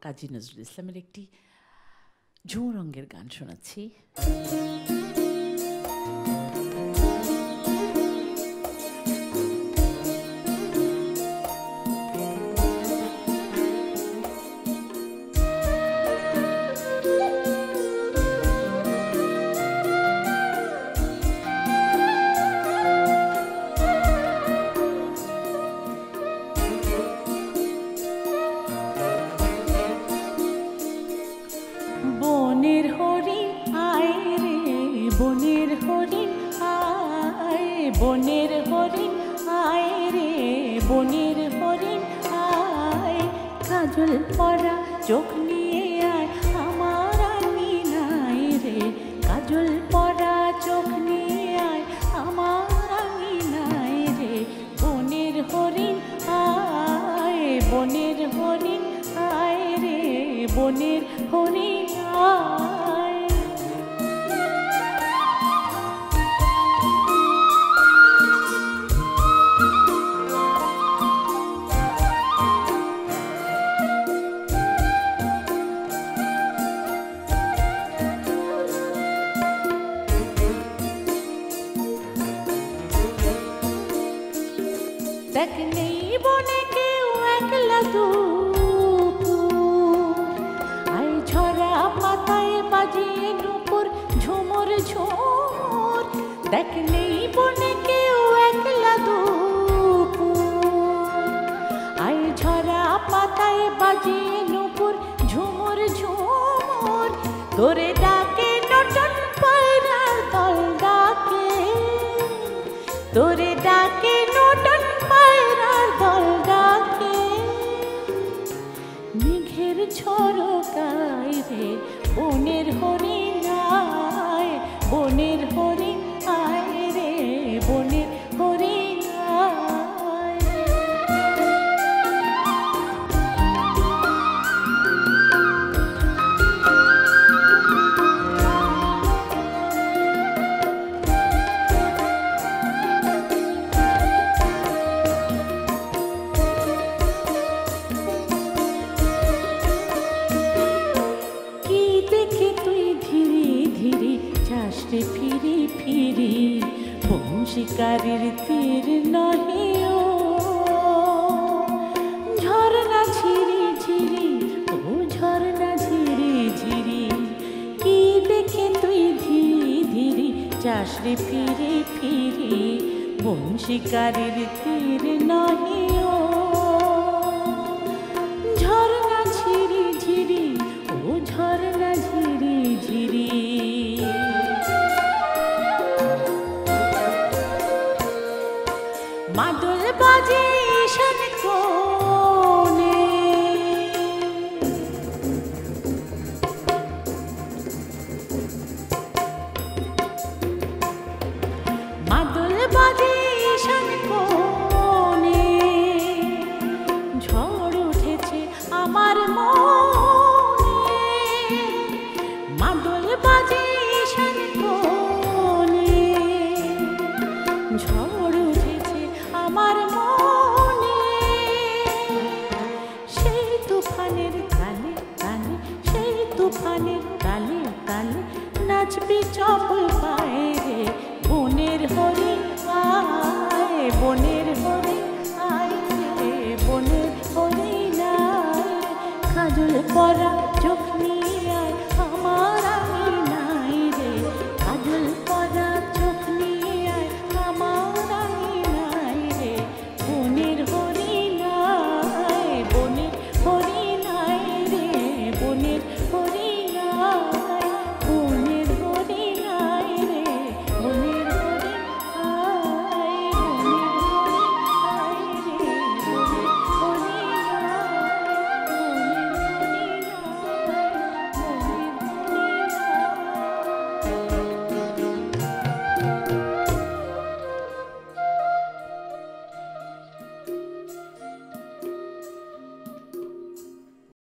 কাজী নজরুল ইসলামের একটি ঝুমুর রঙের গান শোনাচ্ছি। বনের হরিণ আয় রে, বনের হরিণ আয়, বনের হরিণ আয় রে, বনের হরিণ আয়, কাজল পরা চোখ নিয়ে আয় আমার আঙিনায় রে, কাজল পরা চোখ নিয়ে আয় আমার আঙিনায় রে, বনের হরিণ আয়, বনের হরিণ আয় রে, বনের হরিণ আয়। দেখ নেই বনে কেউ একলা আয় ঝরা পাতায় বাজিয়ে নুপুর ঝুমুর ঝুমুর, দেখ নেই বনে কেউ একলা আয় ঝরা পাতায় বাজিয়ে নুপুর ঝুমুর ঝুমুর, তোরে ডাকে নটন পায়রার দল ডাকে, তোরে ডাকে নটন পায়রার দল ডাকে, মেঘের ঝরকায় রে বনের হরিণ আয়, বনের হরিণ আয় রে, বনের হরিণ আয়। চাষে ফিরি ফিরি বংশীকারের তীর নহিও, ঝরনা ঝিরি ঝিরি ও ঝরনা ঝিরি ঝিরি, কি দেখে তুই ধীরে ধীরে চাষে ফিরি ফিরি বংশীকারের তীর নহিও, ঝরনা ঝিরি ঝিরি ও ঝরনা ঝিরি ঝিরি। মাদল বাজে ঈশান কোণে, মাদল বাজে ঈশান কোণে, ঝড় উঠেছে আমার মনে, মাদল বাজে ঈশান কোণে, ঝড় উঠেছে আমার মনে, সেই তুফানের তালে তালে, সেই তুফানের তালে তালে নাচবি চপল পায়ে রে, বনের হরিণ আয়, বনের হরিণ আয় রে, বনের হরিণ আয়, কাজল পরা চোখ নিয়ে